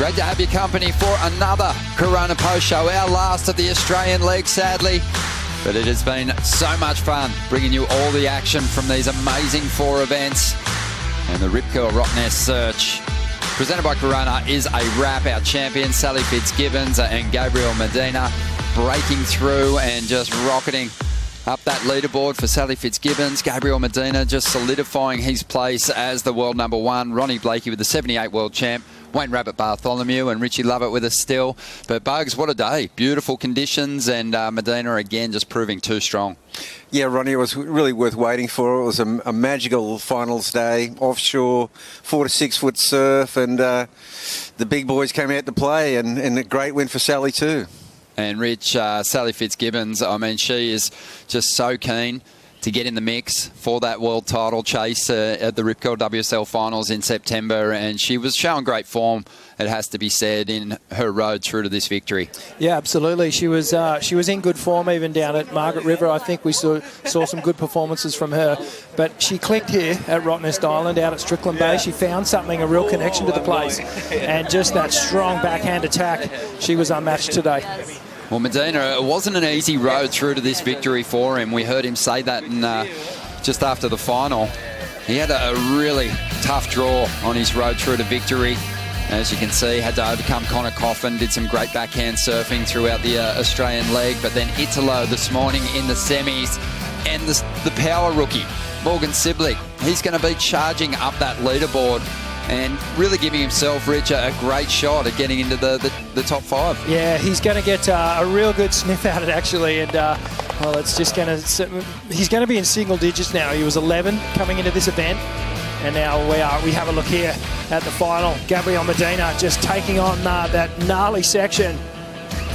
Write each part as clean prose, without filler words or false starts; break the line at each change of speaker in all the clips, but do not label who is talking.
Great to have your company for another Corona Post Show, our last of the Australian League, sadly. But it has been so much fun bringing you all the action from these amazing 4 events. And the Rip Curl Rottnest Search, presented by Corona, is a wrap. Our champions, Sally Fitzgibbons and Gabriel Medina, breaking through and just rocketing up that leaderboard for Sally Fitzgibbons. Gabriel Medina just solidifying his place as the world number 1. Ronnie Blakey with the 78 world champ. Wayne Rabbit Bartholomew and Richie Lovett with us still. But Bugs, what a day. Beautiful conditions, and Medina again just proving too strong.
Yeah, Ronnie, it was really worth waiting for. It was a magical finals day, offshore, 4 to 6 foot surf, and the big boys came out to play, and a great win for Sally too.
And Rich, Sally Fitzgibbons, I mean, she is just so keen to get in the mix for that world title chase at the Rip Curl WSL finals in September, and she was showing great form, it has to be said, in her road through to this victory.
Yeah, absolutely. She was in good form even down at Margaret River. I think we saw some good performances from her, but she clicked here at Rottnest Island out at Strickland Bay. She found something, a real connection to the place, and just that strong backhand attack, she was unmatched today.
Well, Medina, it wasn't an easy road through to this victory for him. We heard him say that just after the final. He had a really tough draw on his road through to victory. As you can see, had to overcome Connor Coffin, did some great backhand surfing throughout the Australian League. But then Italo this morning in the semis, and the power rookie, Morgan Sibley. He's going to be charging up that leaderboard and really giving himself, Rich, a great shot at getting into the top 5.
Yeah, he's going to get a real good sniff at it, actually. And, well, it's just going to... He's going to be in single digits now. He was 11 coming into this event. And now we have a look here at the final. Gabriel Medina just taking on that gnarly section.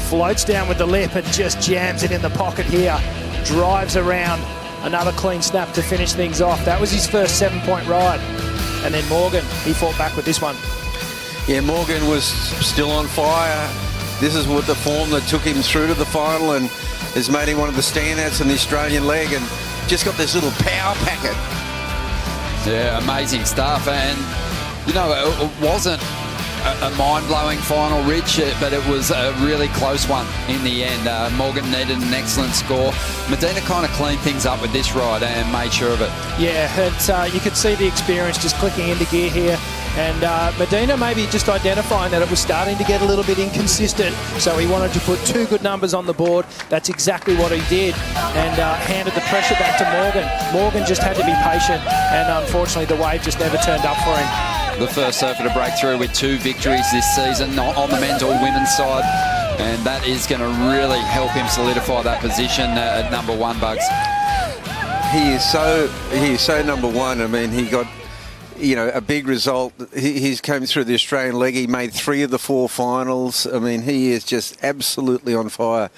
Floats down with the lip and just jams it in the pocket here. Drives around. Another clean snap to finish things off. That was his first 7-point ride. And then Morgan, he fought back with this one.
Yeah, Morgan was still on fire. This is what the form that took him through to the final and has made him one of the standouts in the Australian leg, and just got this little power packet.
Yeah, amazing stuff. And, you know, it wasn't a mind-blowing final, Rich, but it was a really close one in the end. Morgan needed an excellent score. Medina kind of cleaned things up with this ride and made sure of it.
Yeah, you could see the experience just clicking into gear here. And Medina maybe just identifying that it was starting to get a little bit inconsistent, so he wanted to put 2 good numbers on the board. That's exactly what he did, and handed the pressure back to Morgan. Morgan just had to be patient, and unfortunately the wave just never turned up for him.
The first surfer to break through with 2 victories this season on the men's or women's side, and that is going to really help him solidify that position at number 1, Bugs.
He is so number 1. I mean, he got, you know, a big result. He's come through the Australian League. He made 3 of the 4 finals. I mean, he is just absolutely on fire.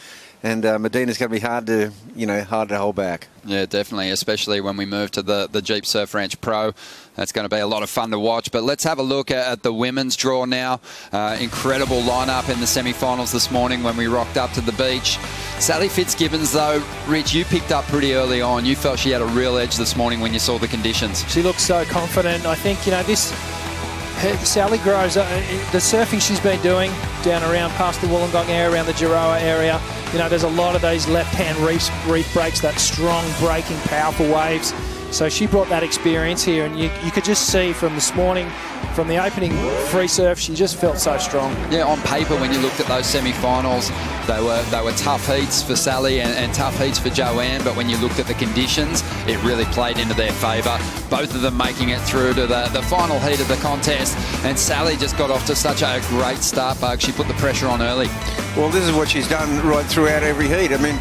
And Medina's going to be hard to hold back.
Yeah, definitely, especially when we move to the Jeep Surf Ranch Pro. That's going to be a lot of fun to watch. But let's have a look at the women's draw now. Incredible lineup in the semi-finals this morning when we rocked up to the beach. Sally Fitzgibbons, though, Rich, you picked up pretty early on. You felt she had a real edge this morning when you saw the conditions.
She looked so confident. I think, you know, Sally grows up. The surfing she's been doing down around past the Wollongong area, around the Giroa area, you know, there's a lot of these left-hand reef breaks, that strong breaking, powerful waves. So she brought that experience here, and you could just see from this morning, from the opening free surf, she just felt so strong.
Yeah, on paper, when you looked at those semi-finals, they were tough heats for Sally and tough heats for Joanne, but when you looked at the conditions, it really played into their favour. Both of them making it through to the final heat of the contest, and Sally just got off to such a great start, Bug. She put the pressure on early.
Well, this is what she's done right throughout every heat. I mean,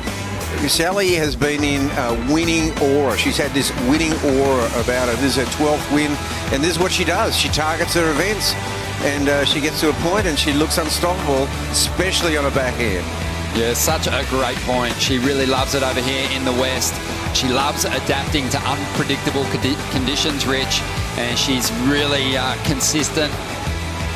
Sally has been in a winning aura. She's had this winning aura about her. This is her 12th win, and this is what she does. She targets her events, and she gets to a point and she looks unstoppable, especially on a backhand.
Yeah, such a great point. She really loves it over here in the West. She loves adapting to unpredictable conditions, Rich, and she's really consistent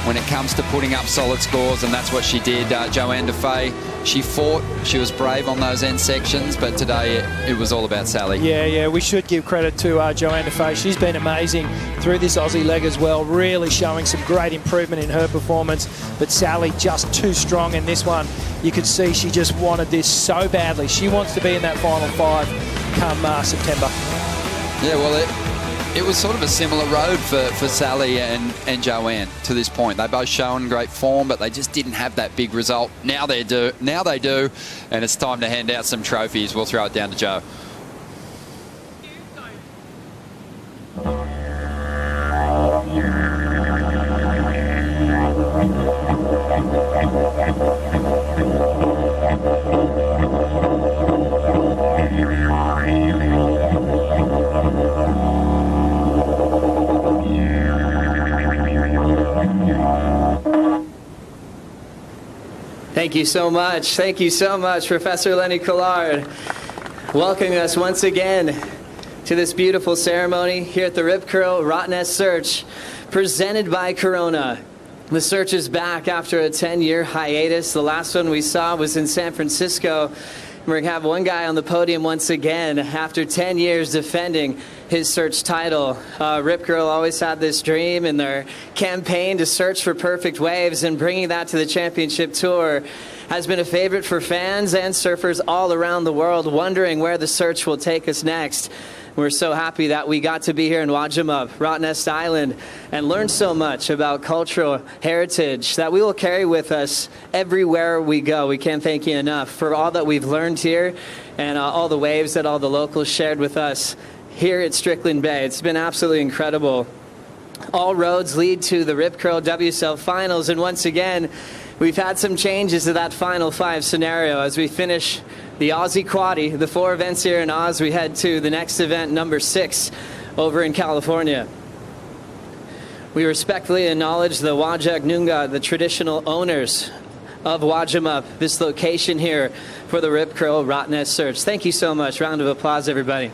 when it comes to putting up solid scores, and that's what she did. Joanne Defay, she fought, she was brave on those end sections, but today it was all about Sally.
Yeah, we should give credit to Joanne Defay. She's been amazing through this Aussie leg as well, really showing some great improvement in her performance, but Sally just too strong in this one. You could see she just wanted this so badly. She wants to be in that final 5 come September.
Yeah, well, it was sort of a similar road for Sally and Joanne to this point. They both shown great form, but they just didn't have that big result. Now they do, and it's time to hand out some trophies. We'll throw it down to Joe.
Thank you so much. Thank you so much, Professor Lenny Collard, welcoming us once again to this beautiful ceremony here at the Rip Curl Rottnest Search, presented by Corona. The search is back after a 10-year hiatus. The last one we saw was in San Francisco. We're going to have one guy on the podium once again after 10 years defending his search title. Rip Curl always had this dream in their campaign to search for perfect waves, and bringing that to the championship tour has been a favorite for fans and surfers all around the world, wondering where the search will take us next. We're so happy that we got to be here in Wajimub, Rottnest Island, and learn so much about cultural heritage that we will carry with us everywhere we go. We can't thank you enough for all that we've learned here and all the waves that all the locals shared with us here at Strickland Bay. It's been absolutely incredible. All roads lead to the Rip Curl WSL Finals, and once again, we've had some changes to that Final 5 scenario as we finish the Aussie Quaddie, the 4 events here in Oz. We head to the next event, number 6, over in California. We respectfully acknowledge the Wajak Noongar, the traditional owners of Wajimub, this location here for the Rip Curl Rottnest Search. Thank you so much. Round of applause, everybody.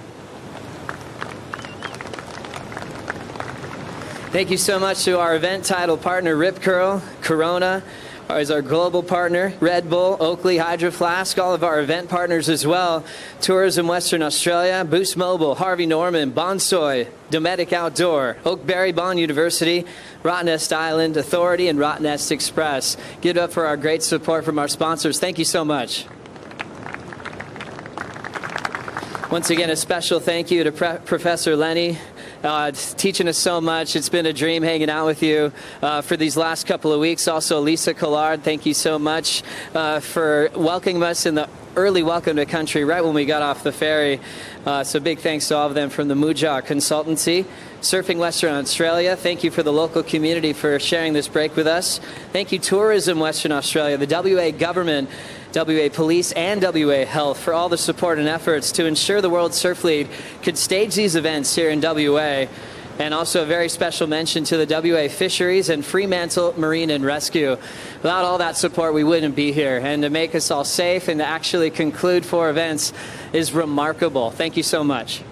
Thank you so much to our event title partner, Rip Curl, Corona, is our global partner, Red Bull, Oakley, Hydro Flask, all of our event partners as well, Tourism Western Australia, Boost Mobile, Harvey Norman, Bonsoy, Dometic Outdoor, Oakberry Bond University, Rottnest Island Authority, and Rottnest Express. Give it up for our great support from our sponsors. Thank you so much. Once again, a special thank you to Professor Lenny, teaching us so much. It's been a dream hanging out with you for these last couple of weeks. Also, Lisa Collard, thank you so much for welcoming us in the early welcome to country right when we got off the ferry. So big thanks to all of them from the Muja Consultancy. Surfing Western Australia, thank you for the local community for sharing this break with us. Thank you, Tourism Western Australia, the WA government, WA Police, and WA Health for all the support and efforts to ensure the World Surf League could stage these events here in WA. And also a very special mention to the WA Fisheries and Fremantle Marine and Rescue. Without all that support, we wouldn't be here. And to make us all safe and to actually conclude 4 events is remarkable. Thank you so much.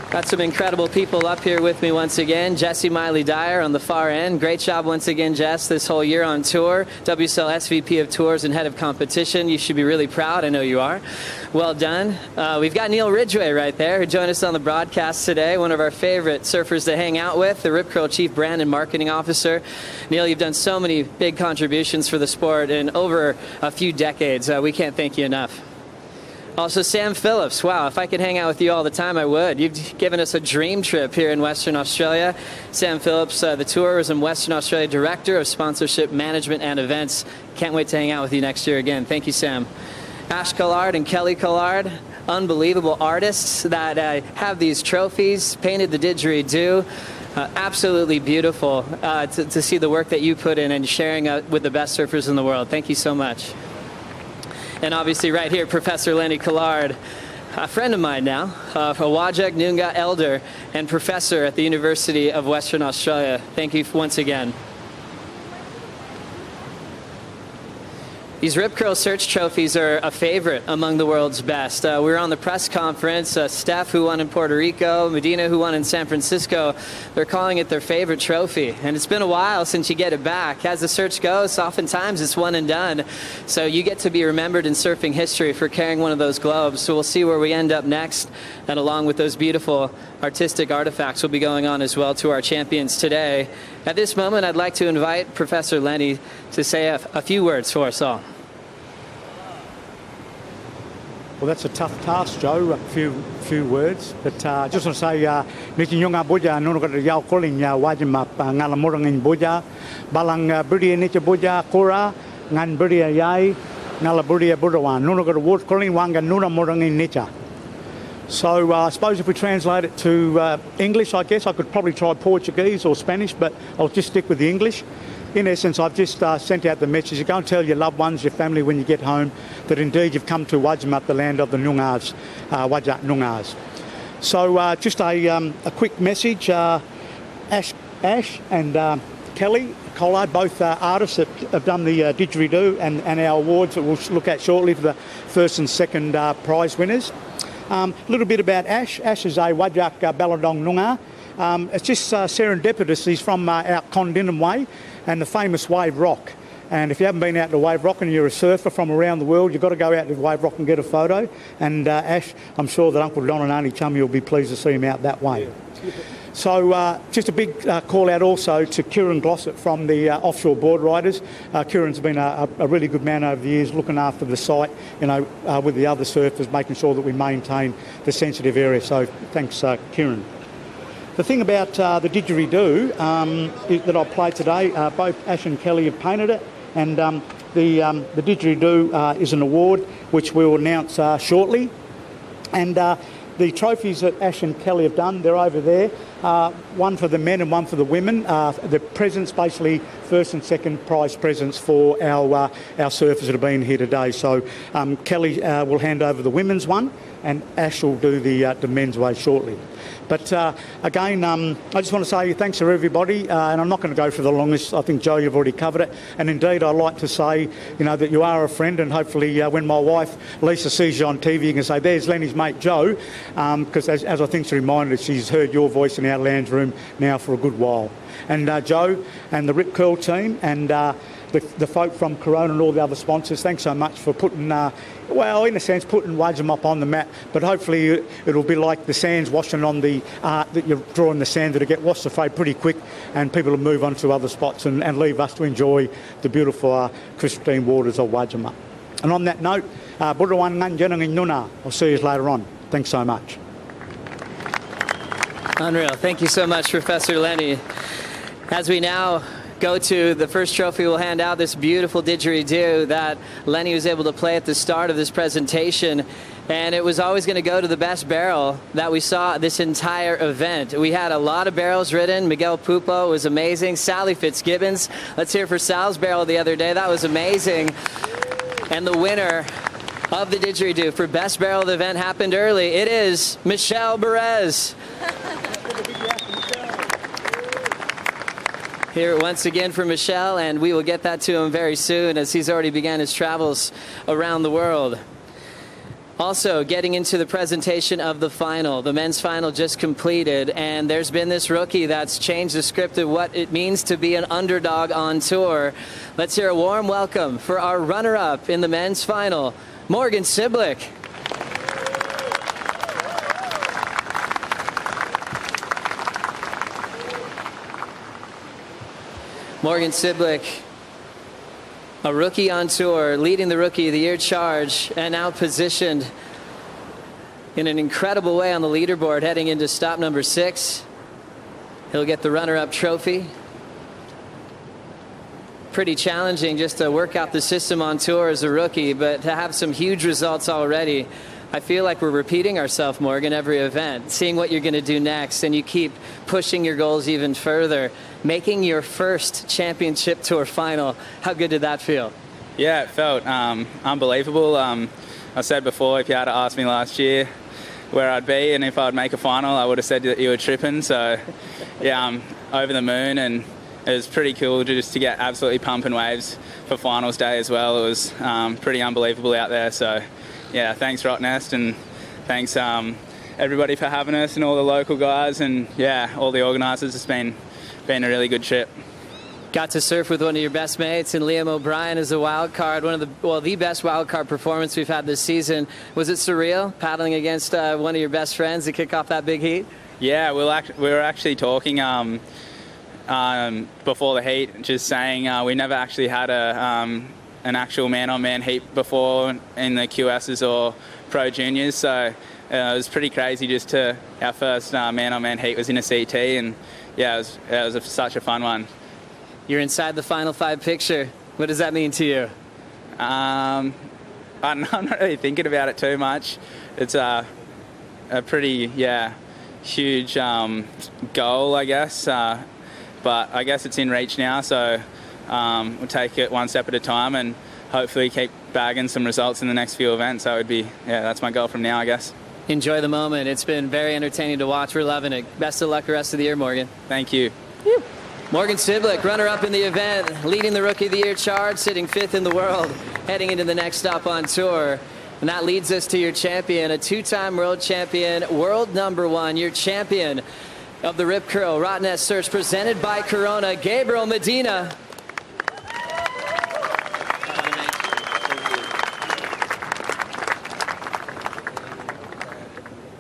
Got some incredible people up here with me once again. Jessie Miley Dyer on the far end. Great job once again, Jess, this whole year on tour. WSL SVP of Tours and Head of Competition. You should be really proud. I know you are. Well done. We've got Neil Ridgway right there who joined us on the broadcast today. One of our favorite surfers to hang out with, the Rip Curl Chief Brand and Marketing Officer. Neil, you've done so many big contributions for the sport in over a few decades. We can't thank you enough. Also, Sam Phillips. Wow, if I could hang out with you all the time, I would. You've given us a dream trip here in Western Australia. Sam Phillips, the Tourism Western Australia Director of Sponsorship, Management, and Events. Can't wait to hang out with you next year again. Thank you, Sam. Ash Collard and Kelly Collard, unbelievable artists that have these trophies, painted the didgeridoo. Absolutely beautiful to see the work that you put in and sharing with the best surfers in the world. Thank you so much. And obviously right here, Professor Lenny Collard, a friend of mine now, a Wajak Noongar elder and professor at the University of Western Australia. Thank you once again. These Rip Curl Search trophies are a favorite among the world's best. We were on the press conference. Steph, who won in Puerto Rico, Medina, who won in San Francisco, they're calling it their favorite trophy. And it's been a while since you get it back. As the search goes, oftentimes it's one and done. So you get to be remembered in surfing history for carrying one of those globes. So we'll see where we end up next. And along with those beautiful artistic artifacts will be going on as well to our champions today. At this moment, I'd like to invite Professor Lenny to say a few words for us all.
Well, that's a tough task, Joe. A few words, but just want to say, Nitin Yunga Buja, Nunuka Yao Calling Ya Wajimap, Ngalamurang in Buja, Balang Budia Nicha Buja, Kora, Ngan Budia Yai, Ngalabudia Budawan, Nunuka Ward Calling Wanga Nuna Murang in Nicha. So I suppose if we translate it to English, I guess I could probably try Portuguese or Spanish, but I'll just stick with the English. In essence, I've just sent out the message. You go and tell your loved ones, your family when you get home, that indeed you've come to Wajimap, the land of the Noongar, Wajak Noongars. So just a quick message. Ash and Kelly Collard, both artists that have done the didgeridoo and our awards that we'll look at shortly for the first and second prize winners. A little bit about Ash. Ash is a Wajak Balladong Noongar. It's just serendipitous. He's from out Condinum Way and the famous Wave Rock. And if you haven't been out to Wave Rock and you're a surfer from around the world, you've got to go out to Wave Rock and get a photo. And Ash, I'm sure that Uncle Don and Auntie Chummy will be pleased to see him out that way. So just a big call out also to Kieran Glossett from the Offshore Board Riders. Kieran's been a really good man over the years, looking after the site, with the other surfers, making sure that we maintain the sensitive area. So thanks, Kieran. The thing about the didgeridoo that I played today, both Ash and Kelly have painted it, and the didgeridoo is an award which we'll announce shortly. And the trophies that Ash and Kelly have done, they're over there, one for the men and one for the women. The presents, basically first and second prize presents for our surfers that have been here today. So Kelly will hand over the women's one and Ash will do the men's way shortly. But again, I just want to say thanks to everybody, and I'm not going to go for the longest. I think, Joe, you've already covered it. And indeed, I'd like to say, that you are a friend, and hopefully when my wife, Lisa, sees you on TV, you can say, there's Lenny's mate, Joe, because as I think she reminded, she's heard your voice in our lounge room now for a good while. And Joe and the Rip Curl team and the folk from Corona and all the other sponsors, thanks so much for putting, in a sense, putting Wajimap on the map. But hopefully it'll be like the sands washing on the that you're drawing the sand that'll get washed away pretty quick, and people will move on to other spots and leave us to enjoy the beautiful crystalline waters of Wajimap. And on that note, Budawan Nganjanang in Nuna. I'll see you later on. Thanks so much.
Unreal. Thank you so much, Professor Lenny. As we now go to the first trophy, we'll hand out this beautiful didgeridoo that Lenny was able to play at the start of this presentation. And it was always going to go to the best barrel that we saw this entire event. We had a lot of barrels ridden. Miguel Pupo was amazing. Sally Fitzgibbons. Let's hear for Sal's barrel the other day. That was amazing. And the winner of the didgeridoo for best barrel of the event happened early. It is Michelle Perez. Here once again for Michelle, and we will get that to him very soon as he's already began his travels around the world. Also, getting into the presentation of the final. The men's final just completed, and there's been this rookie that's changed the script of what it means to be an underdog on tour. Let's hear a warm welcome for our runner-up in the men's final, Morgan Siblick. Morgan Siblick, a rookie on tour, leading the Rookie of the Year charge, and now positioned in an incredible way on the leaderboard, heading into stop number 6. He'll get the runner-up trophy. Pretty challenging just to work out the system on tour as a rookie, but to have some huge results already. I feel like we're repeating ourselves, Morgan, every event, seeing what you're going to do next, and you keep pushing your goals even further. Making your first championship tour final, how good did that feel?
Yeah, it felt unbelievable. I said before, if you had asked me last year where I'd be and if I'd make a final, I would have said that you were tripping. So, yeah, I'm over the moon, and it was pretty cool just to get absolutely pumping waves for finals day as well. It was pretty unbelievable out there. So, yeah, thanks Rottnest, and thanks everybody for having us, and all the local guys, and yeah, all the organisers. It's been a really good trip.
Got to surf with one of your best mates, and Liam O'Brien is a wild card, the best wild card performance we've had this season. Was it surreal paddling against one of your best friends to kick off that big heat?
Yeah, we were actually talking before the heat, just saying we never actually had an actual man-on-man heat before in the QSs or Pro Juniors, so it was pretty crazy. Our first man-on-man heat was in a CT, and yeah, it was such a fun one.
You're inside the final 5 picture. What does that mean to you?
I'm not really thinking about it too much. It's a pretty, huge goal, I guess. But I guess it's in reach now, so we'll take it one step at a time and hopefully keep bagging some results in the next few events. So that's my goal from now, I guess.
Enjoy the moment. It's been very entertaining to watch. We're loving it. Best of luck the rest of the year, Morgan.
Thank you.
Morgan Siblick, runner-up in the event, leading the Rookie of the Year charge, sitting 5th in the world, heading into the next stop on tour. And that leads us to your champion, a 2-time world champion, world #1, your champion of the Rip Curl Rottnest Search, presented by Corona, Gabriel Medina.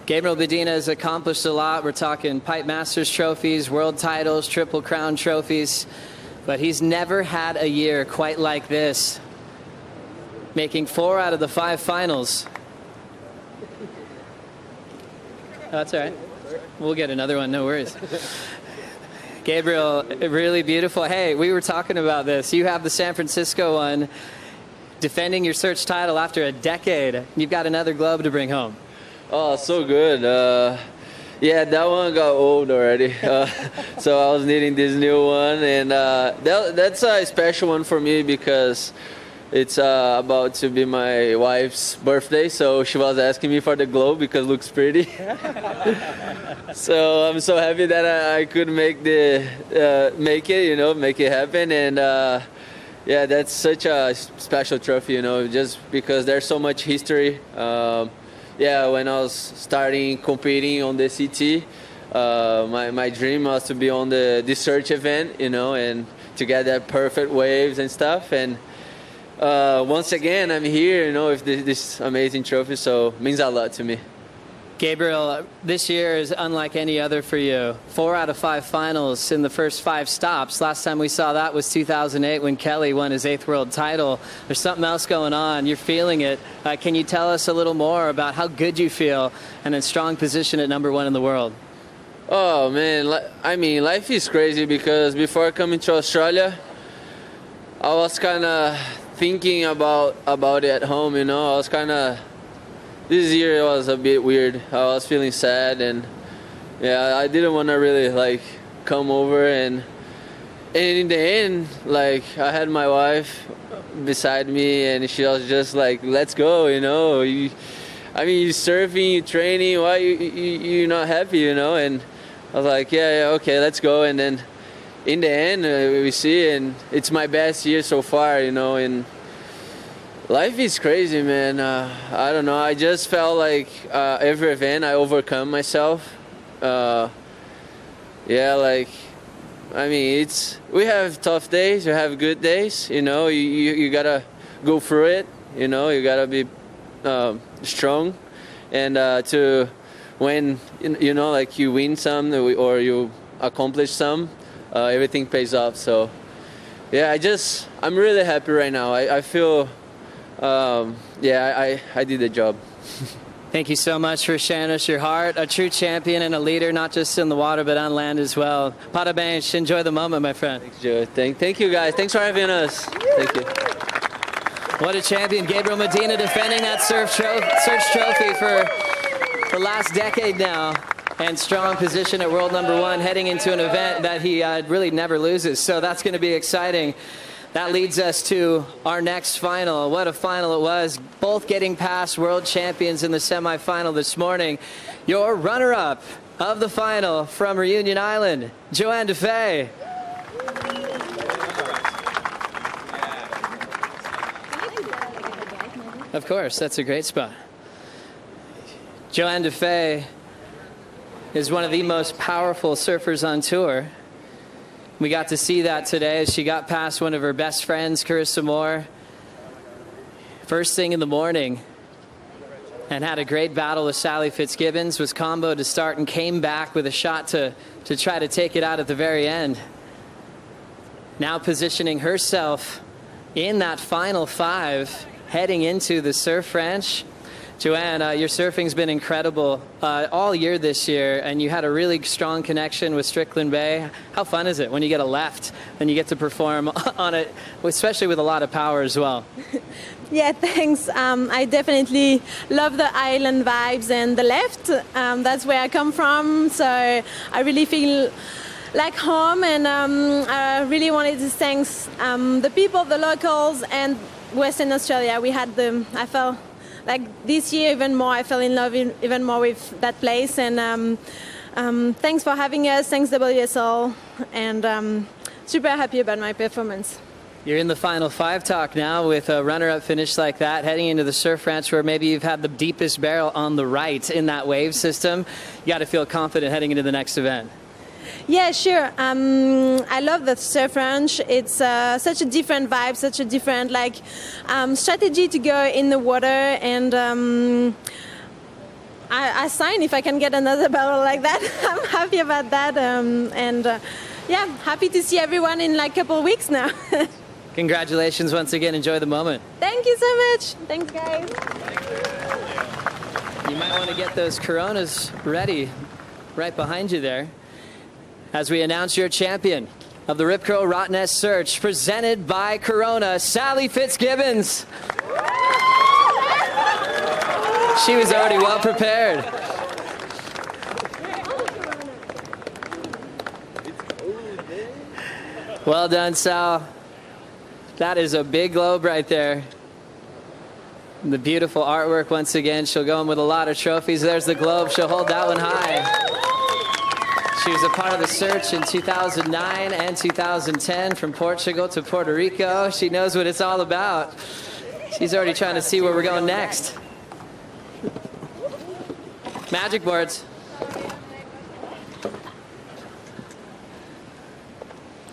Gabriel Medina has accomplished a lot. We're talking Pipe Masters trophies, world titles, Triple Crown trophies, but he's never had a year quite like this, making 4 out of the 5 finals. Oh, that's all right. We'll get another one, no worries. Gabriel, really beautiful. Hey, we were talking about this. You have the San Francisco one, defending your search title after a decade. You've got another globe to bring home.
Oh, so good. Yeah, that one got old already. So I was needing this new one. And that's a special one for me because it's about to be my wife's birthday. So she was asking me for the globe because it looks pretty. So I'm so happy that I could make make it happen. And yeah, that's such a special trophy, just because there's so much history. Yeah, when I was starting competing on the CT, my dream was to be on this search event, and to get that perfect waves and stuff. And once again, I'm here, with this amazing trophy, so it means a lot to me.
Gabriel, this year is unlike any other for you. 4 out of 5 finals in the first 5 stops. Last time we saw that was 2008 when Kelly won his 8th world title. There's something else going on. You're feeling it. Can you tell us a little more about how good you feel and in strong position at #1 in the world?
Oh, man. I mean, life is crazy because before coming to Australia, I was kind of thinking about it at home, I was kind of... This year was a bit weird. I was feeling sad, and yeah, I didn't want to really come over. And in the end, I had my wife beside me, and she was just like, "Let's go," you're surfing, you're training. Why you're not happy, And I was like, yeah, okay, let's go. And then in the end, we see, and it's my best year so far, And life is crazy, man. I don't know. I just felt like every event I overcome myself. We have tough days, we have good days. You gotta go through it. You gotta be strong, and when you win some or you accomplish some, everything pays off. So yeah, I'm really happy right now. I feel. I did the job.
Thank you so much for sharing us your heart. A true champion and a leader, not just in the water, but on land as well. Parabéns. Enjoy the moment, my friend.
Thanks, Joe. Thank you, guys. Thanks for having us. Thank you.
What a champion. Gabriel Medina defending that search trophy for the last decade now. And strong position at world #1, heading into an event that he really never loses. So that's going to be exciting. That leads us to our next final. What a final it was. Both getting past world champions in the semifinal this morning. Your runner-up of the final from Reunion Island, Joanne Defay. Of course, that's a great spot. Joanne Defay is one of the most powerful surfers on tour. We got to see that today as she got past one of her best friends, Carissa Moore, first thing in the morning, and had a great battle with Sally Fitzgibbons, was comboed to start and came back with a shot to try to take it out at the very end. Now positioning herself in that final 5, heading into the surf ranch. Joanne, your surfing's been incredible all year this year, and you had a really strong connection with Strickland Bay. How fun is it when you get a left and you get to perform on it, especially with a lot of power as well?
Yeah, thanks. I definitely love the island vibes and the left. That's where I come from, so I really feel like home, and I really wanted to thank the people, the locals, and Western Australia. I felt like this year even more, I fell in love even more with that place, and thanks for having us, thanks WSL, and super happy about my performance.
You're in the final 5 talk now with a runner-up finish like that, heading into the surf ranch where maybe you've had the deepest barrel on the right in that wave system. You got to feel confident heading into the next event.
Yeah, sure. I love the surf ranch. It's such a different vibe, such a different strategy to go in the water, and I sign if I can get another barrel like that. I'm happy about that, yeah, happy to see everyone in like a couple of weeks now.
Congratulations once again. Enjoy the moment.
Thank you so much. Thanks, guys.
You might want to get those Coronas ready right behind you there as we announce your champion of the Rip Curl Rottnest Search, presented by Corona, Sally Fitzgibbons. She was already well prepared. Well done, Sal. That is a big globe right there. And the beautiful artwork once again. She'll go in with a lot of trophies. There's the globe. She'll hold that one high. She was a part of the search in 2009 and 2010 from Portugal to Puerto Rico. She knows what it's all about. She's already trying to see where we're going next. Magic boards.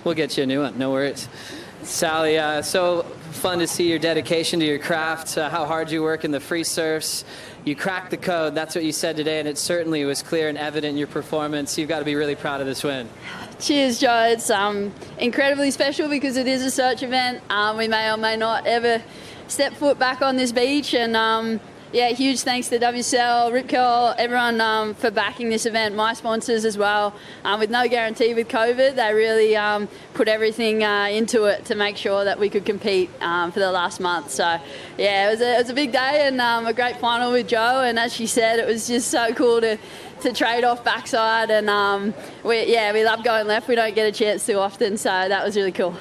We'll get you a new one, no worries. Sally, so fun to see your dedication to your craft, how hard you work in the free surfs. You cracked the code, that's what you said today, and it certainly was clear and evident in your performance. You've got to be really proud of this win.
Cheers, Joe. It's incredibly special because it is a search event. We may or may not ever step foot back on this beach, and yeah, huge thanks to WSL, Rip Curl, everyone for backing this event, my sponsors as well. With no guarantee with COVID, they really put everything into it to make sure that we could compete for the last month. So yeah, it was a big day, and a great final with Joe, and as she said, it was just so cool to trade off backside, and we love going left. We don't get a chance too often, so that was really cool.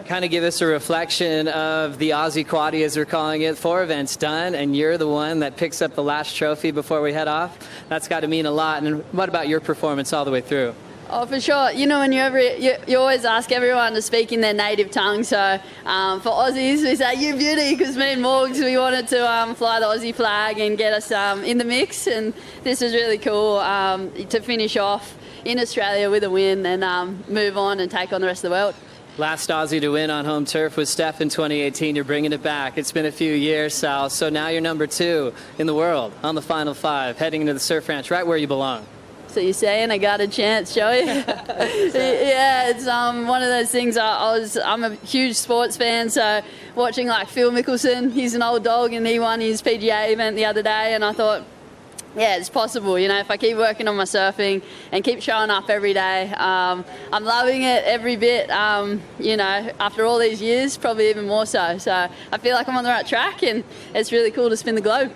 Kind of give us a reflection of the Aussie Quaddie, as we're calling it. 4 events done, and you're the one that picks up the last trophy before we head off. That's got to mean a lot. And what about your performance all the way through?
Oh, for sure. You know, when you always ask everyone to speak in their native tongue. So for Aussies, we say, you beauty, because me and Morgs, we wanted to fly the Aussie flag and get us in the mix. And this was really cool to finish off in Australia with a win and move on and take on the rest of the world.
Last Aussie to win on home turf was Steph in 2018. You're bringing it back. It's been a few years, Sal. So now you're number 2 in the world on the final 5, heading into the surf ranch, right where you belong.
So you're saying I got a chance, Joey? Yeah, it's one of those things. I'm a huge sports fan, so watching like Phil Mickelson, he's an old dog, and he won his PGA event the other day, and I thought, yeah, it's possible. You know, if I keep working on my surfing and keep showing up every day, I'm loving it every bit. You know, after all these years, probably even more so. So I feel like I'm on the right track, and it's really cool to spin the globe.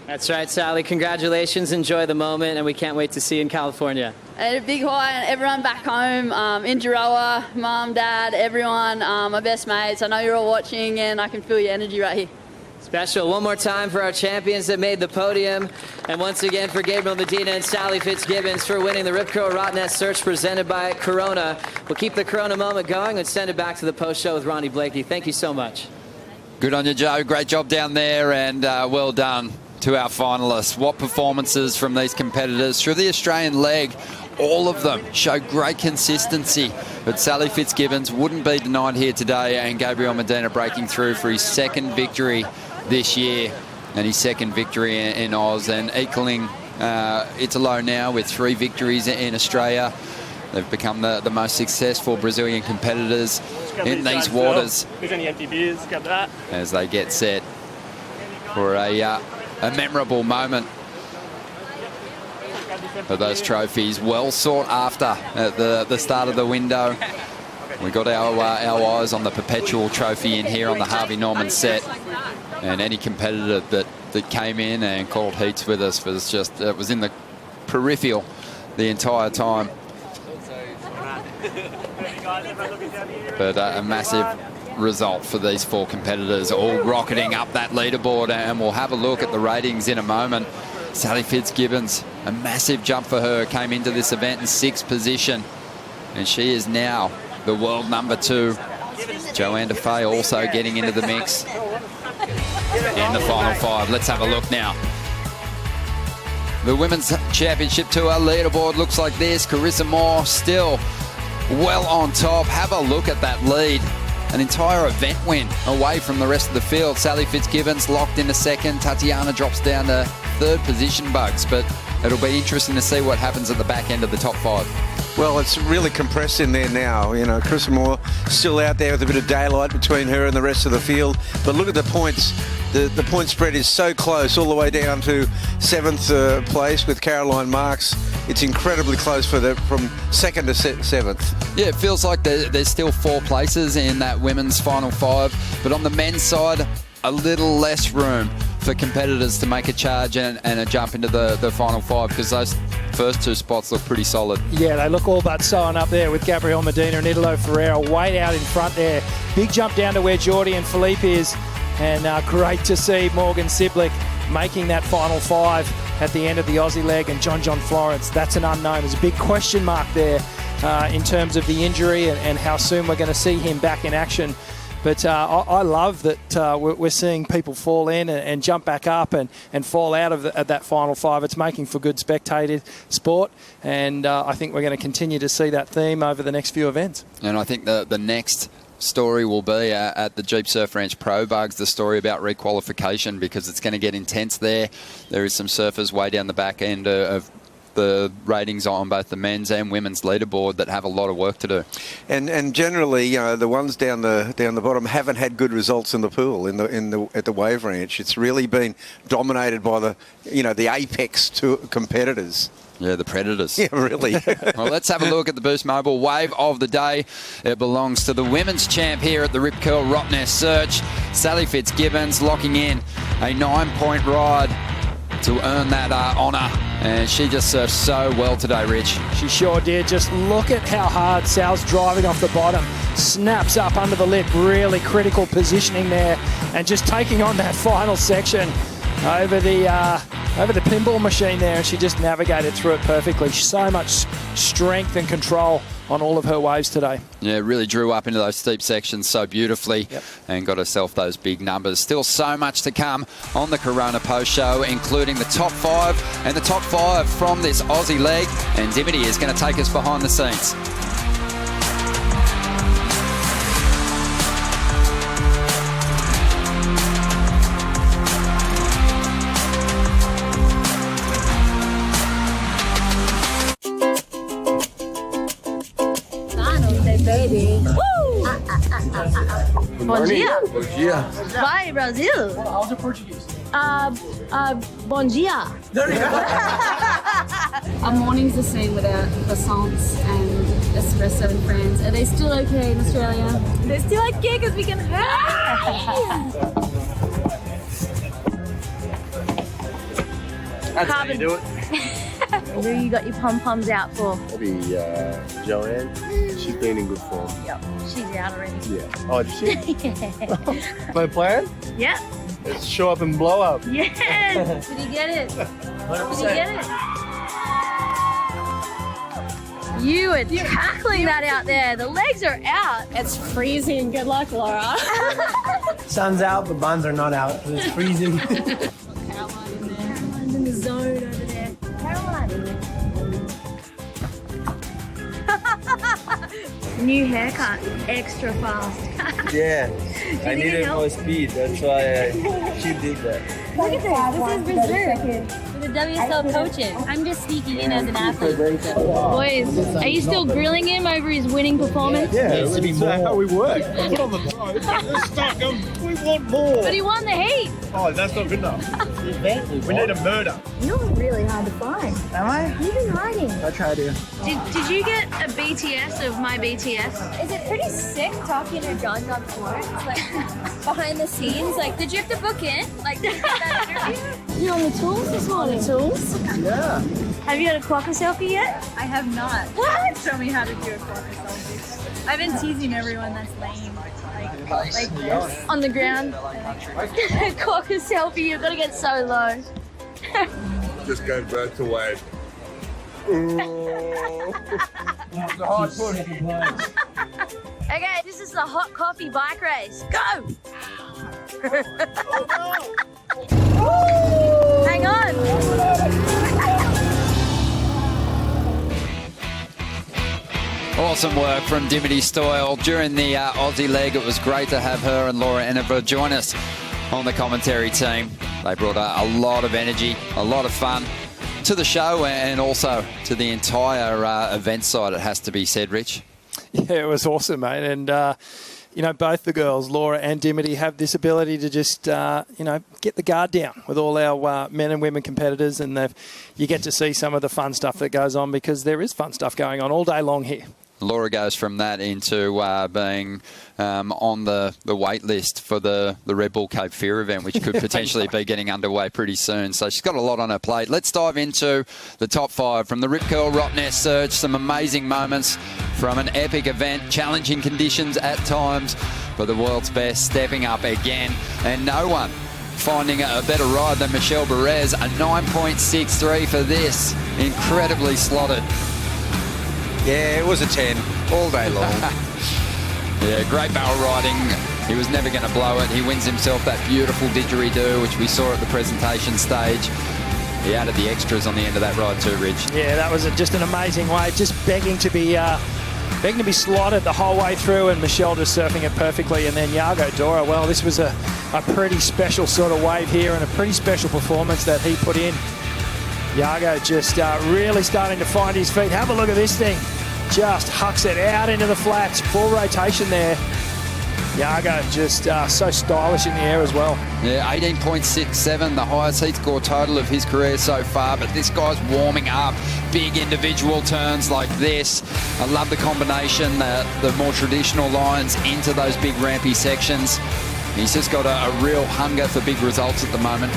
That's right, Sally. Congratulations. Enjoy the moment, and we can't wait to see you in California.
And a big hi and everyone back home in Jiroa, Mum, Dad, everyone, my best mates. I know you're all watching, and I can feel your energy right here.
Special. One more time for our champions that made the podium. And once again for Gabriel Medina and Sally Fitzgibbons for winning the Rip Curl Rottnest Search presented by Corona. We'll keep the Corona moment going and send it back to the post show with Ronnie Blakey. Thank you so much.
Good on you, Joe. Great job down there, and well done to our finalists. What performances from these competitors through the Australian leg. All of them show great consistency, but Sally Fitzgibbons wouldn't be denied here today, and Gabriel Medina breaking through for his second victory this year and his second victory in Oz, and equaling Italo now with 3 victories in Australia. They've become the most successful Brazilian competitors in these waters.
There's any empty beers, grab that.
As they get set for a memorable moment. But those trophies well sought after at the start of the window. We got our eyes on the Perpetual Trophy in here on the Harvey Norman set, and any competitor that came in and called heats with us was in the peripheral the entire time. But a massive result for these 4 competitors, all rocketing up that leaderboard, and we'll have a look at the ratings in a moment. Sally Fitzgibbons, a massive jump for her, came into this event in 6th position, and she is now the world number 2. Joanne Defay also getting into the mix in the final 5. Let's have a look now. The Women's Championship Tour leaderboard looks like this. Carissa Moore still well on top. Have a look at that lead. An entire event win away from the rest of the field. Sally Fitzgibbons locked into 2nd. Tatiana drops down to 3rd position, Bugs, but it'll be interesting to see what happens at the back end of the top 5.
Well, it's really compressed in there now. You know, Carissa Moore still out there with a bit of daylight between her and the rest of the field. But look at the points. The point spread is so close, all the way down to 7th place with Caroline Marks. It's incredibly close from 2nd to 7th.
Yeah, it feels like there's still 4 places in that women's final 5, but on the men's side, a little less room for competitors to make a charge and a jump into the final 5, because those first 2 spots look pretty solid.
Yeah, they look all but sewn up there with Gabriel Medina and Italo Ferreira way out in front there. Big jump down to where Geordie and Philippe is, and great to see Morgan Siblick making that final 5 at the end of the Aussie leg, and John Florence, that's an unknown. There's a big question mark there in terms of the injury and how soon we're going to see him back in action. But I love that we're seeing people fall in and jump back up and fall out of that final 5. It's making for good spectated sport, and I think we're going to continue to see that theme over the next few events.
And I think the next story will be at the Jeep Surf Ranch Pro, Bugs, the story about requalification, because it's going to get intense there. There is some surfers way down the back end of the ratings on both the men's and women's leaderboard that have a lot of work to do. And
generally, you know, the ones down the bottom haven't had good results in the pool at the Wave Ranch. It's really been dominated by the apex competitors.
Yeah, the Predators.
Yeah, really.
Well, let's have a look at the Boost Mobile wave of the day. It belongs to the women's champ here at the Rip Curl Rottnest Search. Sally Fitzgibbons locking in a 9-point ride to earn that honour. And she just surfed so well today, Rich.
She sure did. Just look at how hard Sal's driving off the bottom. Snaps up under the lip. Really critical positioning there. And just taking on that final section over the pinball machine there, and she just navigated through it perfectly. So much strength and control on all of her waves today.
Yeah, really drew up into those steep sections so beautifully.
Yep.
And got herself those big numbers. Still so much to come on the Corona Post Show, including the top 5 and the top 5 from this Aussie leg. And Dimity is going to take us behind the scenes.
Bom dia.
Bom dia.
Vai, Brasil.
How's your Portuguese?
Bom dia.
Our mornings are seen without croissants and espresso in France. Are they still okay in Australia?
They're still okay because we can.
That's how you do it.
Who you got your pom-poms out for?
Maybe Joanne. She's been in good form.
Yep, she's out already.
Yeah. Oh, did she?
Yeah.
No plan?
Yep.
Let's show up and blow up.
Yes! Did he get it? Did he get it? You are tackling that out there. The legs are out.
It's freezing. Good luck, Laura.
Sun's out, but buns are not out. It's freezing.
Caroline's in the zone over there. Caroline. New haircut, extra fast.
Yeah, I
need
needed
help?
more speed. That's why she did that.
Look at this. This is reserved for the WSL coaches. I'm just sneaking in as an athlete. Boys, are you still grilling him over his winning performance?
Yeah, that's how we work. Put on the throat. Let's stuck him. We want more.
But he won the heat.
Oh, that's not good enough. We need a murder.
You're really hard to find.
Am I?
You've been hiding.
I try to.
Did you get a BTS of my BTS?
Is it pretty sick talking to John Ford? Like behind the scenes, like, did you have to book in? Like, did you get that interview?
You're on the tools this morning. Tools?
Yeah.
Have you had a quokka selfie yet?
I have not.
What?
Show me how to do a quokka selfie. I've been teasing everyone that's lame. Like this.
On the ground. Quokka selfie, you've got to get so low.
Just go back to wave. It's a hard push.
Okay, this is the hot coffee bike race. Go! Hang on.
Awesome work from Dimity Stoyle during the Aussie leg. It was great to have her and Laura Ennever join us on the commentary team. They brought a lot of energy, a lot of fun to the show and also to the entire event side, it has to be said, Rich.
Yeah, it was awesome, mate. And, you know, both the girls, Laura and Dimity, have this ability to just, you know, get the guard down with all our men and women competitors. And you get to see some of the fun stuff that goes on because there is fun stuff going on all day long here.
Laura goes from that into being on the wait list for the Red Bull Cape Fear event, which could potentially be getting underway pretty soon. So she's got a lot on her plate. Let's dive into the top five from the Rip Curl Rottnest Surge. Some amazing moments from an epic event, challenging conditions at times, but the world's best stepping up again. And no one finding a better ride than Michelle Perez, a 9.63 for this. Incredibly slotted.
Yeah, it was a 10 all day long.
Yeah, great barrel riding. He was never going to blow it. He wins himself that beautiful didgeridoo, which we saw at the presentation stage. He added the extras on the end of that ride too, Rich.
Yeah, that was just an amazing wave, just begging to be slotted the whole way through, and Michelle just surfing it perfectly. And then Yago Dora, well, this was a pretty special sort of wave here and a pretty special performance that he put in. Yago just really starting to find his feet. Have a look at this thing. Just hucks it out into the flats. Full rotation there. Yago just so stylish in the air as well.
Yeah, 18.67, the highest heat score total of his career so far. But this guy's warming up. Big individual turns like this. I love the combination, the more traditional lines into those big rampy sections. He's just got a real hunger for big results at the moment.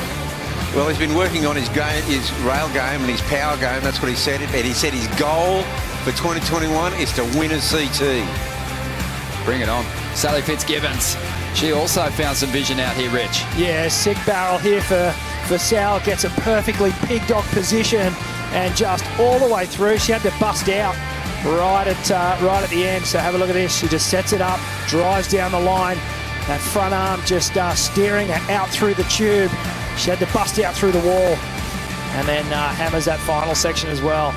Well, he's been working on his rail game and his power game. That's what he said. And he said his goal for 2021 is to win a CT.
Bring it on. Sally Fitzgibbons. She also found some vision out here, Rich.
Yeah, sick barrel here for Sal. Gets a perfectly pig dog position and just all the way through. She had to bust out right at the end. So have a look at this. She just sets it up, drives down the line. That front arm just steering her out through the tube. She had to bust out through the wall and then hammers that final section as well.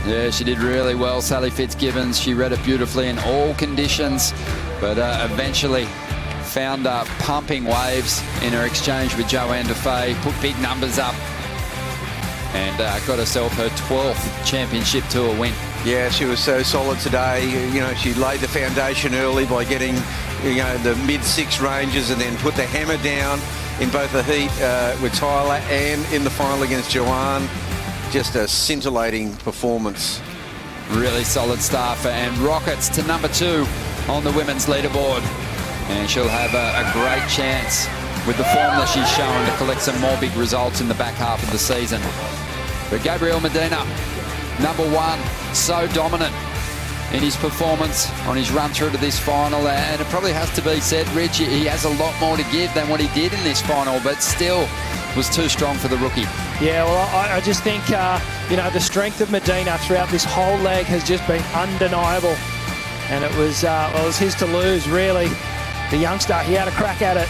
Yeah, she did really well, Sally Fitzgibbons. She read it beautifully in all conditions, but eventually found pumping waves in her exchange with Joanne Defay, put big numbers up, and got herself her 12th championship tour win.
Yeah, she was so solid today. You know, she laid the foundation early by getting, you know, the mid-6 ranges and then put the hammer down in both the heat with Tyler and in the final against Joanne. Just a scintillating performance.
Really solid stuff, and rockets to number 2 on the women's leaderboard. And she'll have a great chance with the form that she's shown to collect some more big results in the back half of the season. But Gabriel Medina, number one, so dominant in his performance on his run through to this final, and it probably has to be said, Rich, he has a lot more to give than what he did in this final, but still was too strong for the rookie.
Yeah, well, I just think, the strength of Medina throughout this whole leg has just been undeniable. And it was his to lose, really. The youngster, he had a crack at it.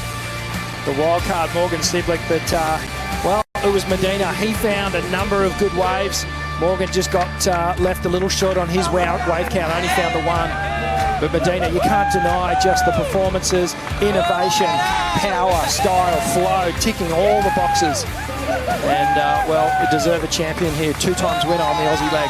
The wild card, Morgan Siblick, but, it was Medina. He found a number of good waves. Morgan just got left a little short on his wave count, only found the one. But Medina, you can't deny just the performances, innovation, power, style, flow, ticking all the boxes. And, you deserve a champion here. 2 times winner on the Aussie leg.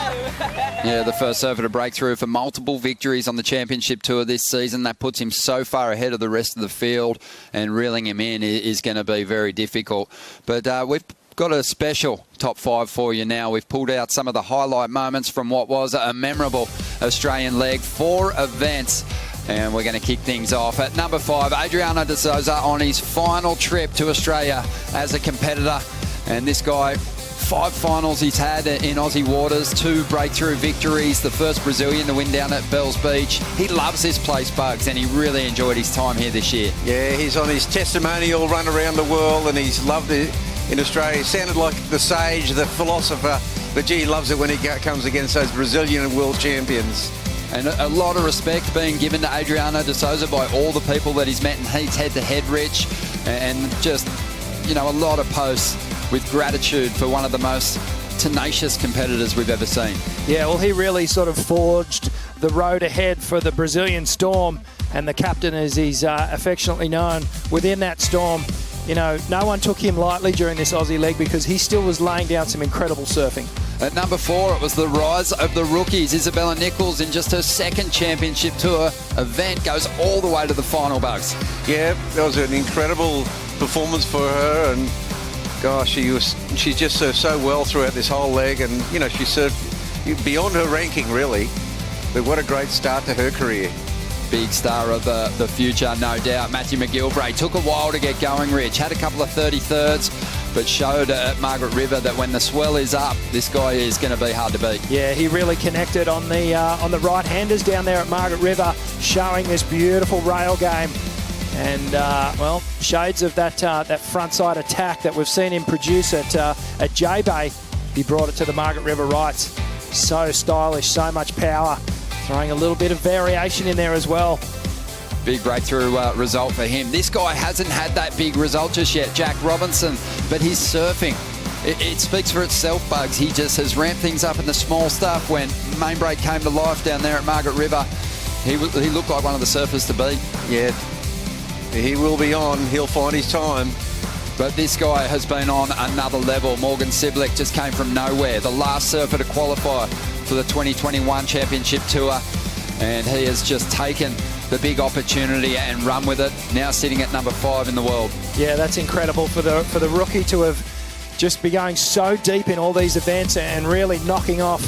Yeah, the first surfer to break through for multiple victories on the championship tour this season. That puts him so far ahead of the rest of the field, and reeling him in is going to be very difficult. But we've got a special top 5 for you now. We've pulled out some of the highlight moments from what was a memorable Australian leg, 4 events. And we're going to kick things off at number 5, Adriano de Souza on his final trip to Australia as a competitor. And this guy, 5 finals he's had in Aussie waters, 2 breakthrough victories, the first Brazilian to win down at Bells Beach. He loves this place, Bugs, and he really enjoyed his time here this year.
Yeah, he's on his testimonial run around the world, and he's loved it in Australia. He sounded like the sage, the philosopher, but gee, he loves it when he comes against those Brazilian world champions.
And a lot of respect being given to Adriano de Souza by all the people that he's met in heats head-to-head, Rich, and just, a lot of posts with gratitude for one of the most tenacious competitors we've ever seen.
Yeah, well, he really sort of forged the road ahead for the Brazilian Storm, and the captain, as he's affectionately known, within that Storm. No one took him lightly during this Aussie leg because he still was laying down some incredible surfing.
At number 4, it was the rise of the rookies. Isabella Nichols, in just her second championship tour event, goes all the way to the final, Bugs.
Yeah, that was an incredible performance for her, and gosh, she's just surfed so well throughout this whole leg, and she surfed beyond her ranking, really. But what a great start to her career.
Big star of the future, no doubt. Matthew McGilvray took a while to get going, Rich. Had a couple of 33rds, but showed at Margaret River that when the swell is up, this guy is going to be hard to beat.
Yeah, he really connected on the right-handers down there at Margaret River, showing this beautiful rail game. And, shades of that frontside attack that we've seen him produce at J-Bay. He brought it to the Margaret River rights. So stylish, so much power. Throwing a little bit of variation in there as well.
Big breakthrough result for him. This guy hasn't had that big result just yet, Jack Robinson, but his surfing, it speaks for itself, Bugs. He just has ramped things up in the small stuff. When main break came to life down there at Margaret River, he looked like one of the surfers to beat.
Yeah, he will be on. He'll find his time.
But this guy has been on another level. Morgan Siblick just came from nowhere, the last surfer to qualify for the 2021 Championship Tour, and he has just taken the big opportunity and run with it, now sitting at number 5 in the world.
Yeah, that's incredible for the rookie to have just be going so deep in all these events and really knocking off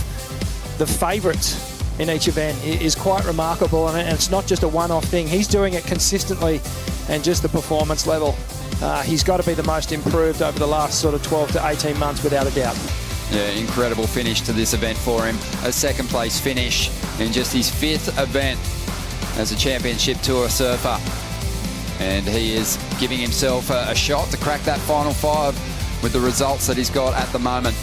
the favourites in each event is quite remarkable, and it's not just a one-off thing. He's doing it consistently, and just the performance level. He's got to be the most improved over the last sort of 12 to 18 months without a doubt.
Yeah, incredible finish to this event for him. A second place finish in just his 5th event as a championship tour surfer. And he is giving himself a shot to crack that final 5 with the results that he's got at the moment.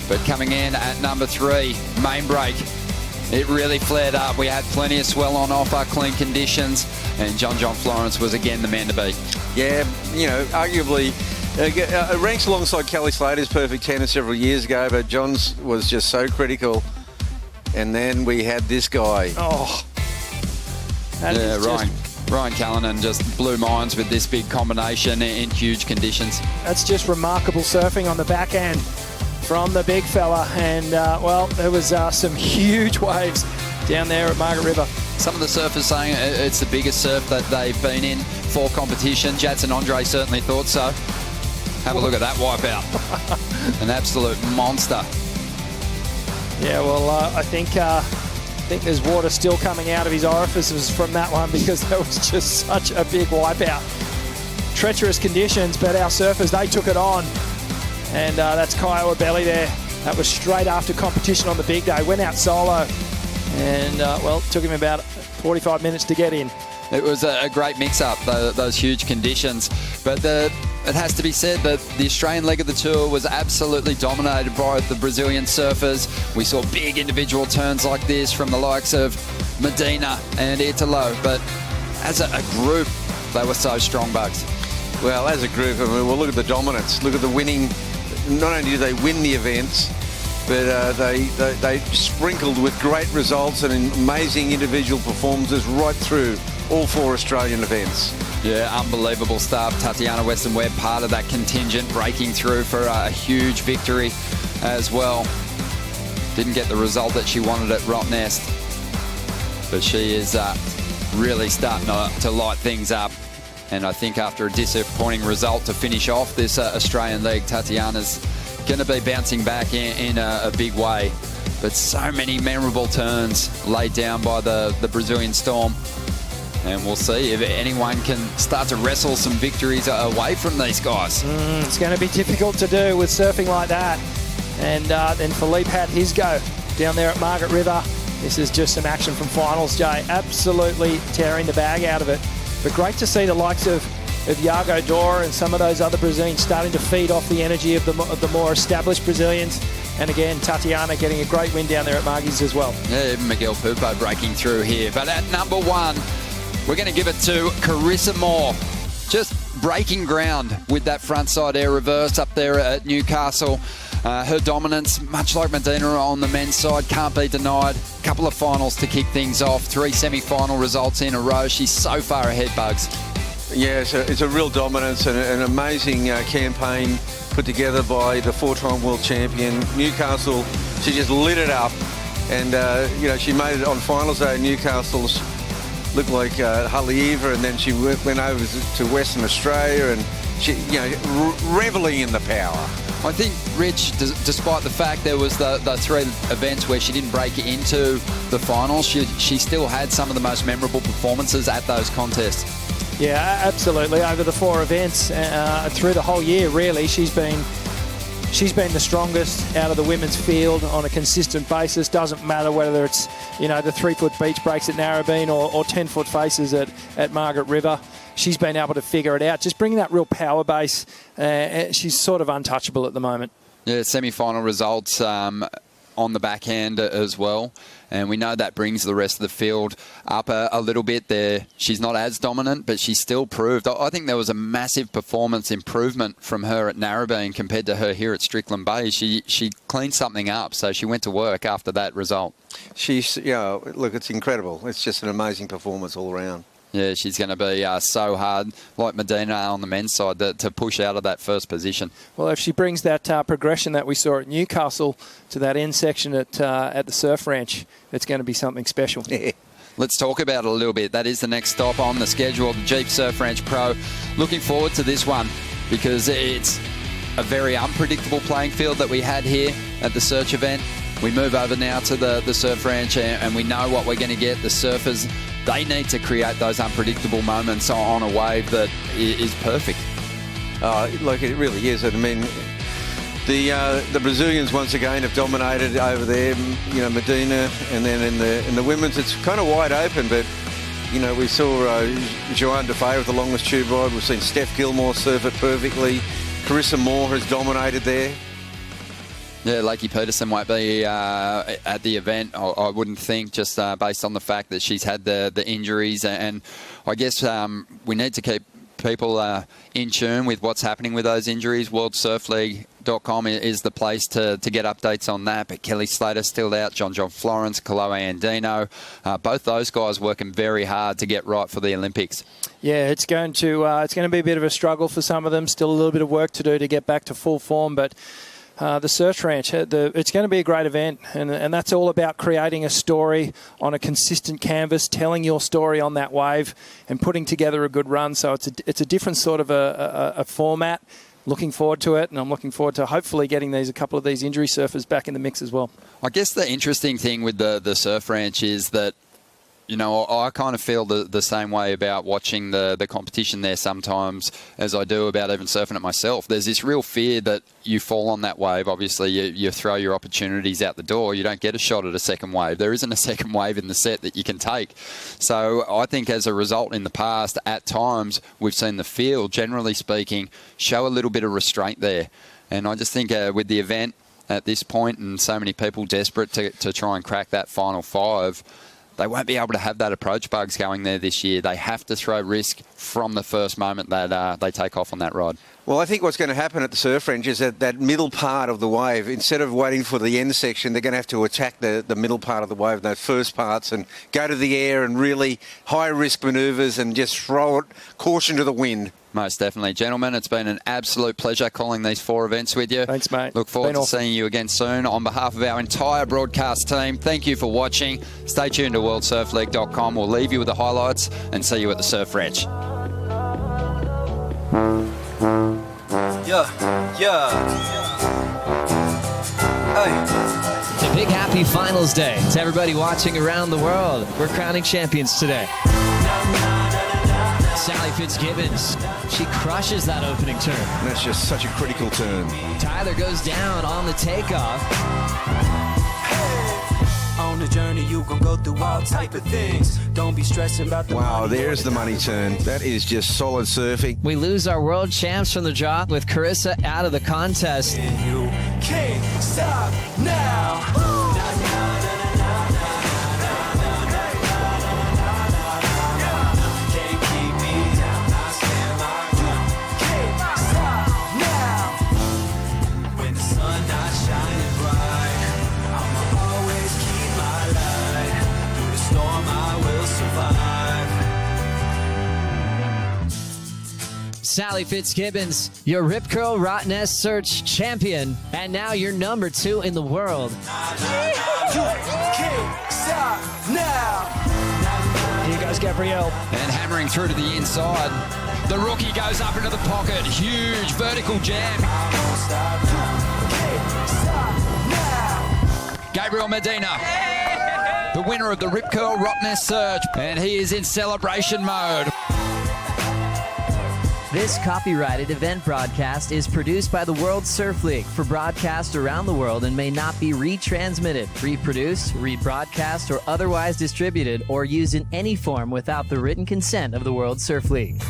But coming in at number 3, main break. It really flared up. We had plenty of swell on offer, clean conditions, and John Florence was again the man to beat.
Yeah, arguably ranks alongside Kelly Slater's perfect 10 several years ago, but John's was just so critical. And then we had this guy.
Oh.
Yeah, Ryan Callanan just blew minds with this big combination in huge conditions.
That's just remarkable surfing on the back end from the big fella. And, there was some huge waves down there at Margaret River.
Some of the surfers saying it's the biggest surf that they've been in for competition. Jadson Andre certainly thought so. Have a look at that wipeout. An absolute monster.
Yeah, well, I think there's water still coming out of his orifices from that one because that was just such a big wipeout. Treacherous conditions, but our surfers, they took it on. And that's Kiowa Belly there. That was straight after competition on the big day. Went out solo. And, well, it took him about 45 minutes to get in.
It was a great mix-up, those huge conditions. But it has to be said that the Australian leg of the tour was absolutely dominated by the Brazilian surfers. We saw big individual turns like this from the likes of Medina and Italo. But as a group, they were so strong, Bugs.
Well, as a group, I mean, well, look at the dominance. Look at the winning. Not only do they win the events, but they sprinkled with great results and amazing individual performances right through all 4 Australian events.
Yeah, unbelievable stuff. Tatiana Weston-Webb, part of that contingent, breaking through for a huge victory as well. Didn't get the result that she wanted at Rottnest, but she is really starting to light things up. And I think after a disappointing result to finish off this Australian leg, Tatiana's going to be bouncing back in a big way. But so many memorable turns laid down by the Brazilian Storm. And we'll see if anyone can start to wrestle some victories away from these guys.
It's going to be difficult to do with surfing like that. And then Philippe had his go down there at Margaret River. This is just some action from finals, Jay. Absolutely tearing the bag out of it. But great to see the likes of Iago Dora and some of those other Brazilians starting to feed off the energy of the more established Brazilians. And again, Tatiana getting a great win down there at Margie's as well.
Yeah, even Miguel Pupo breaking through here. But at number 1, we're going to give it to Carissa Moore. Just breaking ground with that frontside air reverse up there at Newcastle. Her dominance, much like Medina on the men's side, can't be denied. A couple of finals to kick things off. 3 semi-final results in a row. She's so far ahead, Bugs.
Yeah, it's a real dominance and an amazing campaign put together by the 4-time world champion. Newcastle, she just lit it up. And, she made it on finals day in Newcastle. Looked like Haleiwa, and then she went over to Western Australia, and she, reveling in the power.
I think, Rich, despite the fact there was the 3 events where she didn't break into the finals, she still had some of the most memorable performances at those contests.
Yeah, absolutely. Over the 4 events, through the whole year, really, she's been the strongest out of the women's field on a consistent basis. Doesn't matter whether it's, the 3-foot beach breaks at Narrabeen or 10-foot faces at Margaret River. She's been able to figure it out. Just bringing that real power base. She's sort of untouchable at the moment.
Yeah, semi-final results on the backhand as well. And we know that brings the rest of the field up a little bit there. She's not as dominant, but she still proved. I think there was a massive performance improvement from her at Narrabeen compared to her here at Strickland Bay. She cleaned something up, so she went to work after that result.
Look, it's incredible. It's just an amazing performance all around.
Yeah, she's going to be so hard, like Medina on the men's side, to push out of that first position.
Well, if she brings that progression that we saw at Newcastle to that end section at the Surf Ranch, it's going to be something special.
Let's talk about it a little bit. That is the next stop on the schedule, the Jeep Surf Ranch Pro. Looking forward to this one because it's a very unpredictable playing field that we had here at the Search event. We move over now to the Surf Ranch and we know what we're going to get. The surfers, they need to create those unpredictable moments on a wave that is perfect.
Look, it really is. I mean, the Brazilians once again have dominated over there. Medina, and then in the women's, it's kind of wide open. But we saw Joanne Defay with the longest tube ride. We've seen Steph Gilmore surf it perfectly. Carissa Moore has dominated there.
Yeah, Lakey Peterson won't be at the event, I wouldn't think, just based on the fact that she's had the injuries. And I guess we need to keep people in tune with what's happening with those injuries. WorldSurfLeague.com is the place to get updates on that. But Kelly Slater's still out, John Florence, Kaloe Andino. Both those guys working very hard to get right for the Olympics.
Yeah, it's going to be a bit of a struggle for some of them. Still a little bit of work to do to get back to full form, but the Search Ranch, it's going to be a great event, and that's all about creating a story on a consistent canvas, telling your story on that wave, and putting together a good run. So it's a different sort of a format. Looking forward to it, and I'm looking forward to hopefully getting a couple of these injury surfers back in the mix as well.
I guess the interesting thing with the Surf Ranch is that You know, I kind of feel the same way about watching the competition there sometimes as I do about even surfing it myself. There's this real fear that you fall on that wave. Obviously, you throw your opportunities out the door. You don't get a shot at a second wave. There isn't a second wave in the set that you can take. So I think as a result in the past, at times, we've seen the field, generally speaking, show a little bit of restraint there. And I just think with the event at this point and so many people desperate to try and crack that final 5, they won't be able to have that approach bugs going there this year. They have to throw risk from the first moment that they take off on that rod.
Well, I think what's going to happen at the surf range is that middle part of the wave, instead of waiting for the end section, they're going to have to attack the middle part of the wave, those first parts, and go to the air and really high-risk manoeuvres and just throw it, caution to the wind.
Most definitely. Gentlemen, it's been an absolute pleasure calling these 4 events with you.
Thanks, mate.
Look forward to seeing you again soon. On behalf of our entire broadcast team, thank you for watching. Stay tuned to worldsurfleague.com. We'll leave you with the highlights and see you at the surf range.
It's a big happy finals day to everybody watching around the world. We're crowning champions today. Sally Fitzgibbons, she crushes that opening turn.
That's just such a critical turn.
Tyler goes down on the takeoff.
On the journey, you gon' go through all type of things. Don't be stressing about the
Wow, there's the money turn. That is just solid surfing.
We lose our world champs from the drop with Carissa out of the contest.
You can't stop now.
Sally Fitzgibbons, your Rip Curl Rottnest Search champion, and now you're number 2 in the world.
You can't stop now.
Here goes Gabriel.
And hammering through to the inside. The rookie goes up into the pocket. Huge vertical jam. Gabriel Medina, the winner of the Rip Curl Rottnest Search, and he is in celebration mode.
This copyrighted event broadcast is produced by the World Surf League for broadcast around the world and may not be retransmitted, reproduced, rebroadcast, or otherwise distributed or used in any form without the written consent of the World Surf League.